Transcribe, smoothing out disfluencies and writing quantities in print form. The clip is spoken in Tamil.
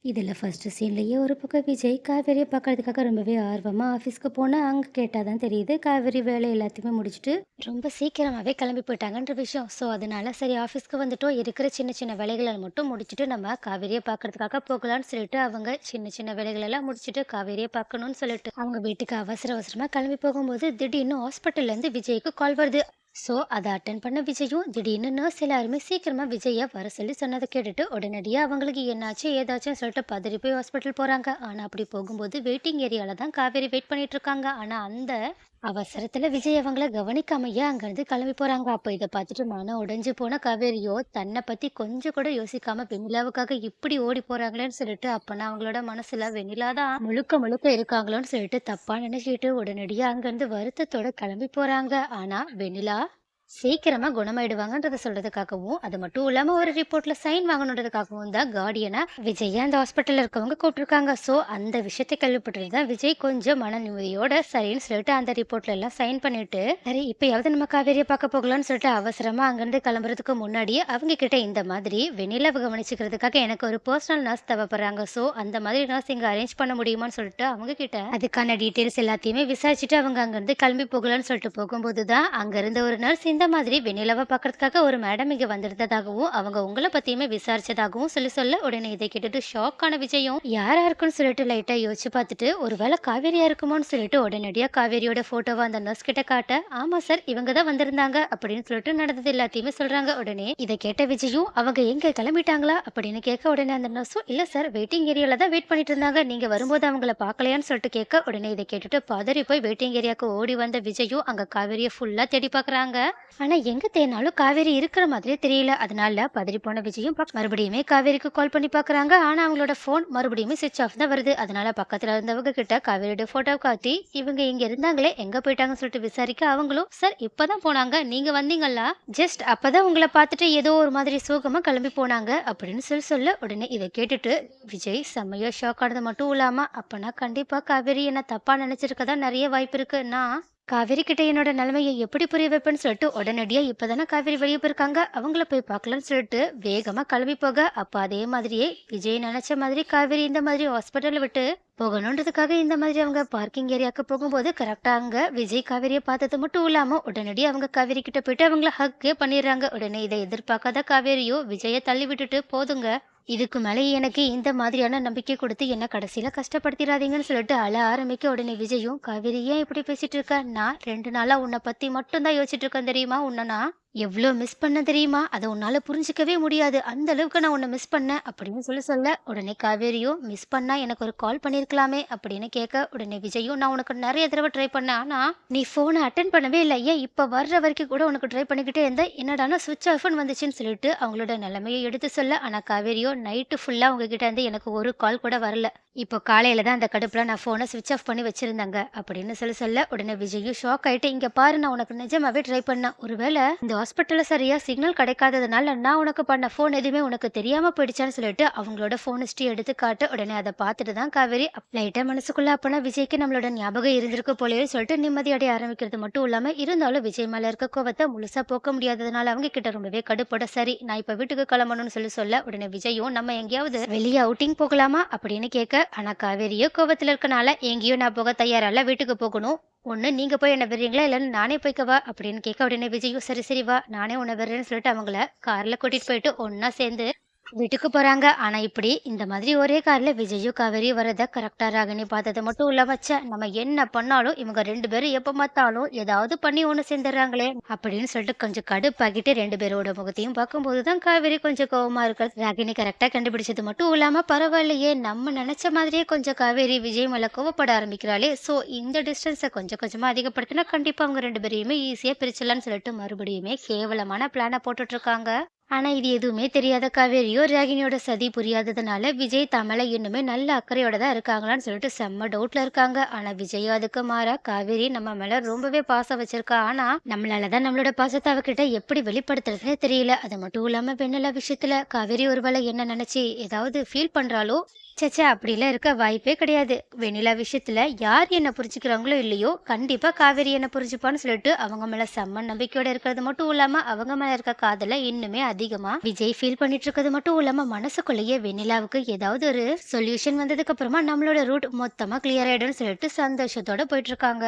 இதில ஃபர்ஸ்ட்டு சீன்லயே ஒரு பக்கம் விஜய் காவேரிய பார்க்கறதுக்காக ரொம்பவே ஆர்வமா ஆஃபீஸ்க்கு போனா, அங்க கேட்டா தான் தெரியுது, காவேரி வேலை எல்லாத்தையுமே முடிச்சுட்டு, ரொம்ப சீக்கிரமாவே கிளம்பி போயிட்டாங்கன்ற விஷயம். ஸோ, அதனால சரி ஆஃபீஸ்க்கு வந்துட்டோம், இருக்கிற சின்ன சின்ன வேலைகள மட்டும் முடிச்சுட்டு நம்ம காவேரிய பார்க்கறதுக்காக போகலான்னு சொல்லிட்டு, அவங்க சின்ன சின்ன வேலைகளெல்லாம் முடிச்சுட்டு காவேரிய பார்க்கணும்னு சொல்லிட்டு, அவங்க வீட்டுக்கு அவசர அவசரமா கிளம்பி போகும்போது, திடீர்னு ஹாஸ்பிட்டல்லேருந்து விஜய்க்கு கால் வருது. ஸோ, அத அட்டெண்ட் பண்ண விஜயும், திடீர்னு நர்ஸ் எல்லாருமே சீக்கிரமா விஜய வர சொல்லி சொன்னத கேட்டுட்டு, உடனடியா அவங்களுக்கு என்னாச்சு, ஏதாச்சுன்னு சொல்லிட்டு பதறி போய் ஹாஸ்பிட்டல் போறாங்க. ஆனா, அப்படி போகும்போது வெயிட்டிங் ஏரியால தான் காவேரி வெயிட் பண்ணிட்டு இருக்காங்க. ஆனா, அந்த அவசரத்துல விஜய் அவங்கள கவனிக்காமயே அங்கருந்து கிளம்பி போறாங்க. அப்ப இத பார்த்துட்டு மனம் உடைஞ்சு போன காவேரியோ, தன்ன பத்தி கொஞ்சம் கூட யோசிக்காம வெண்ணிலாவுக்காக இப்படி ஓடி போறாங்களேன்னு சொல்லிட்டு, அப்பன்னா அவங்களோட மனசுல வெண்ணிலா தான் முழுக்க முழுக்க இருக்காங்களோன்னு சொல்லிட்டு தப்பா நினைச்சுட்டு, உடனடியா அங்கருந்து வருத்தத்தோட கிளம்பி போறாங்க. ஆனா, வெண்ணிலா சீக்கிரமா குணமாயிடுவாங்கன்றத சொல்றதுக்காகவும், அது மட்டும் இல்லாம ஒரு ரிப்போர்ட்ல சைன் வாங்கணுன்றதுக்காகவும் தான் கார்டியனா விஜய அந்த ஹாஸ்பிட்டல்ல இருக்கவங்க கூப்பிட்டுருக்காங்க. ஸோ, அந்த விஷயத்த கேள்விப்பட்டது தான் விஜய் கொஞ்சம் மன நிம்மதியோட சரின்னு சொல்லிட்டு அந்த ரிப்போர்ட்ல எல்லாம் சைன் பண்ணிட்டு, சரி இப்பயாவது நம்ம காவேரிய பார்க்க போகலான்னு சொல்லிட்டு அவசரமா அங்கருந்து கிளம்புறதுக்கு முன்னாடியே அவங்க கிட்ட இந்த மாதிரி வெண்ணிலாவ கவனிச்சுக்கிறதுக்காக எனக்கு ஒரு பர்சனல் நர்ஸ் தேவைப்படுறாங்க. ஸோ, அந்த மாதிரி நர்ஸ் இங்க அரேஞ்ச் பண்ண முடியுமான்னு சொல்லிட்டு அவங்க கிட்ட அதுக்கான டீட்டெயில்ஸ் எல்லாத்தையுமே விசாரிச்சுட்டு அவங்க அங்கருந்து கிளம்பி போகலான்னு சொல்லிட்டு போகும்போது தான், அங்க இருந்த ஒரு நர்ஸ் இந்த மாதிரி வெண்ணிலாவ பார்க்கறதுக்காக ஒரு மேடம் இங்க வந்திருந்ததாகவும், அவங்க உங்கள பத்தியுமே விசாரிச்சதாகவும் சொல்ல, உடனே இதை கேட்டுட்டு ஷாக் ஆன விஜயும், யாரா இருக்குன்னு சொல்லிட்டு லைட்டா யோசிச்சு பார்த்துட்டு, ஒருவேளை காவேரியா இருக்குமோன்னு சொல்லிட்டு உடனடியா காவேரியோட ஃபோட்டோவ அந்த நர்ஸ் கிட்ட காட்ட, "ஆமா சார், இவங்க தான் வந்திருந்தாங்க" அப்படின்னு சொல்லிட்டு நடந்தது எல்லாத்தையுமே சொல்றாங்க. உடனே இதை கேட்ட விஜயும், "அவங்க எங்க கிளம்பிட்டாங்களா?" அப்படின்னு கேட்க, உடனே அந்த நர்ஸும், "இல்ல சார், வெயிட்டிங் ஏரியால தான் வெயிட் பண்ணிட்டு இருந்தாங்க. நீங்க வரும்போது அவங்கள பார்க்கலையான்னு" சொல்லிட்டு கேட்க, உடனே இதை கேட்டுட்டு பதறி போய் வெயிட்டிங் ஏரியாவுக்கு ஓடி வந்த விஜயும், அங்க காவேரிய ஃபுல்லா தேடி பார்க்குறாங்க. ஆனா எங்க தேடினாலும் காவேரி இருக்கிற மாதிரியே தெரியல. அதனால பதறிப்போன விஜயும் மறுபடியுமே காவேரிக்கு கால் பண்ணி பார்க்குறாங்க. ஆனா அவங்களோட ஃபோன் மறுபடியுமே ஸ்விட்ச் ஆஃப் தான் வருது. அதனால பக்கத்துல இருந்தவங்க கிட்ட காவேரியோட ஃபோட்டோ காட்டி, இவங்க இங்க இருந்தாங்களே எங்க போயிட்டாங்கன்னு சொல்லிட்டு விசாரிக்க, அவங்களும், "சார் இப்பதான் போனாங்க. நீங்க வந்தீங்களா? ஜஸ்ட் அப்பதான் உங்கள பார்த்துட்டு ஏதோ ஒரு மாதிரி சோகமா கிளம்பி போனாங்க" அப்படின்னு சொல்ல, உடனே இத கேட்டுட்டு விஜய் செம்மையா ஷாக் ஆனது மட்டும் இல்லாம, அப்பனா கண்டிப்பா காவேரி என்ன தப்பா நினைச்சிருக்க தான் நெறைய வாய்ப்பு இருக்கு. நான் காவேரி கிட்ட என்னோட நிலைமைய எப்படி புரிய வைப்பேன்னு சொல்லிட்டு உடனடியா இப்பதானே காவேரி வெளியே போயிருக்காங்க, அவங்கள போய் பார்க்கலாம்னு சொல்லிட்டு வேகமா கிளம்பி போக, அப்ப அதே மாதிரியே விஜய் நினைச்ச மாதிரி காவேரி இந்த மாதிரி ஹாஸ்பிட்டல் விட்டு போகணுன்றதுக்காக இந்த மாதிரி அவங்க பார்க்கிங் ஏரியாவுக்கு போகும்போது கரெக்டா அங்க விஜய் காவேரியை பார்த்தது மட்டும் இல்லாம உடனடி அவங்க காவேரி கிட்ட போயிட்டு அவங்கள ஹக்கே பண்ணிடுறாங்க. உடனே இதை எதிர்பார்க்காத காவேரியோ விஜயை தள்ளி விட்டுட்டு, "போதுங்க, இதுக்கு மேலே எனக்கு இந்த மாதிரியான நம்பிக்கை கொடுத்து என்ன கடைசியில கஷ்டப்படுத்திடாதீங்கன்னு" சொல்லிட்டு அழ ஆரம்பிக்க, உடனே விஜயும், "காவேரி ஏன் இப்படி பேசிட்டு இருக்க? நான் 2 நாளா உன்னை பத்தி மட்டும் தான் யோசிச்சுட்டு இருக்கேன் தெரியுமா? உன்னை நான் எவ்ளோ மிஸ் பண்ண தெரியுமா? அத உன்னால புரிஞ்சுக்கவே முடியாது. அந்த அளவுக்கு நான் உன்ன மிஸ் பண்ணேன்" அப்படின்னு சொல்ல, உடனே காவேரியும், "மிஸ் பண்ணா எனக்கு ஒரு கால் பண்ணியிருக்கலாமே" அப்படின்னு கேட்க, உடனே விஜயும், "நான் உனக்கு நெறைய தடவ ட்ரை பண்ணேன். ஆனா, நீ ஃபோன அட்டெண்ட் பண்ணவே இல்ல. ஏன் இப்ப வர்ற வரைக்கும் கூட உனக்கு ட்ரை பண்ணிக்கிட்டே இருந்தேன். என்னடான்னா ஸ்விட்ச் ஆஃப்ன்னு வந்துச்சுன்னு" சொல்லிட்டு அவங்களோட நிலைமைய எடுத்து சொல்ல, ஆனா காவேரியோ, "நைட்டு ஃபுல்லா உங்க கிட்ட இருந்து எனக்கு ஒரு கால் கூட வரல. இப்போ காலையில தான் அந்த கடுப்புல நான் ஃபோன ஸ்விட்ச் ஆஃப் பண்ணி வச்சிருந்தேங்க" அப்படின்னு சொல்ல, உடனே விஜயும் ஷாக் ஆயிட்டு, "இங்க பாரு, நான் உனக்கு நிஜமாவே ட்ரை பண்ணேன். ஒருவேள இந்த ஹாஸ்பிட்டல்ல சரியா சிக்னல் கிடைக்காததுனால நான் உனக்கு பண்ண ஃபோன் எதுவுமே உனக்கு தெரியாம போயிடுச்சான்னு" சொல்லிட்டு அவங்களோட ஃபோன் ஹிஸ்டரி எடுத்து காட்ட, உடனே அத பார்த்துட்டு தான் காவேரி லைட்டா மனசுக்குள்ள, அப்பனா விஜய்க்கு நம்மளோட ஞாபகம் இருந்திருக்கு போலயே சொல்லிட்டு நிம்மதி அடைய ஆரம்பிக்கிறது மட்டும் இல்லாம, இருந்தாலும் விஜய் மேல இருக்க கோவத்த முழுசா போக்க முடியாததுனால அவங்க கிட்ட ரொம்பவே கடுப்போட, "சரி, நான் இப்ப வீட்டுக்கு கிளம்பணும்னு" சொல்ல, உடனே விஜயும், "நம்ம எங்கேயாவது வெளிய அவுட்டிங் போகலாமா?" அப்படின்னு கேட்க, ஆனா காவேரியோ கோவத்துல இருக்கனால, "எங்கேயும் நான் போக தயாரா இல்ல, வீட்டுக்கு போகணும். ஒண்ணு நீங்க போய் என்ன விடுறீங்களா? இல்லன்னு நானே போய்க்கவா?" அப்படின்னு கேட்க, உடனே விஜயும், "சரி சரி வா, நானே உன்ன விடுறேன்னு" சொல்லிட்டு அவங்கள கார்ல கூட்டிட்டு போயிட்டு ஒண்ணா சேர்ந்து வீட்டுக்கு போறாங்க. ஆனா இப்படி இந்த மாதிரி ஒரே கார்ல விஜயும் காவேரியும் வரத கரெக்டா ராகினி பார்த்தது மட்டும் இல்லாம, ச்சே, நம்ம என்ன பண்ணாலும் இவங்க 2 பேரும் எப்ப பார்த்தாலும் ஏதாவது பண்ணி ஒண்ணு சேர்ந்துடுறாங்களே அப்படின்னு சொல்லிட்டு கொஞ்சம் கடுப்பாக்கிட்டு 2 பேரோட முகத்தையும் பார்க்கும்போது தான் காவேரி கொஞ்சம் கோவமா இருக்கிறது ராகினி கரெக்டா கண்டுபிடிச்சது மட்டும் இல்லாம, பரவாயில்லையே, நம்ம நினைச்ச மாதிரியே கொஞ்சம் காவேரி விஜய் மேல கோவப்பட ஆரம்பிக்கிறாளே, சோ இந்த டிஸ்டன்ஸை கொஞ்சம் கொஞ்சமா அதிகப்படுத்தினா கண்டிப்பா அவங்க 2 பேரையுமே ஈஸியா பிரிச்சிடலாம்னு சொல்லிட்டு மறுபடியுமே கேவலமான பிளான போட்டுட்டு இருக்காங்க. ஆனா இது எதுவுமே தெரியாத காவேரியோ, ராகினியோட சதி புரியாததுனால விஜய் தான் மேல இன்னுமே நல்ல அக்கறையோட தான் இருக்காங்களான்னு சொல்லிட்டு செம்ம டவுட்ல இருக்காங்க. ஆனா விஜயும் அதுக்கு மாறா, "காவேரி நம்ம மேல ரொம்பவே பாசம் வச்சிருக்கா. ஆனா நம்மளாலதான் நம்மளோட பாசத்தை அவகிட்ட எப்படி வெளிப்படுத்துறதுன்னே தெரியல. அது மட்டும் இல்லாம வெண்ணிலா விஷயத்துல காவேரி ஒருவேளை என்ன நினைச்சு ஏதாவது ஃபீல் பண்றாளோ? ச்சே, அப்படிலாம் இருக்க வாய்ப்பே கிடையாது. வெண்ணிலா விஷயத்துல யார் என்ன புரிஞ்சுக்கிறாங்களோ இல்லையோ, கண்டிப்பா காவேரி என்ன புரிஞ்சுப்பான்னு சொல்லிட்டு அவங்க மேல செம்ம நம்பிக்கையோட இருக்கிறது மட்டும் இல்லாம அவங்க மேல இருக்க காதல இன்னுமே அதிகமா. விஜய் ஃபீல் பண்ணிட்டு இருக்கிறது மட்டும் இல்லாம மனசுக்குள்ளேயே வெண்ணிலாவுக்கு ஏதாவது ஒரு சொல்யூஷன் வந்ததுக்கு அப்புறமா நம்மளோட ரூட் மொத்தமா கிளியர் ஆயிடும்னு சொல்லிட்டு சந்தோஷத்தோட போயிட்டு இருக்காங்க.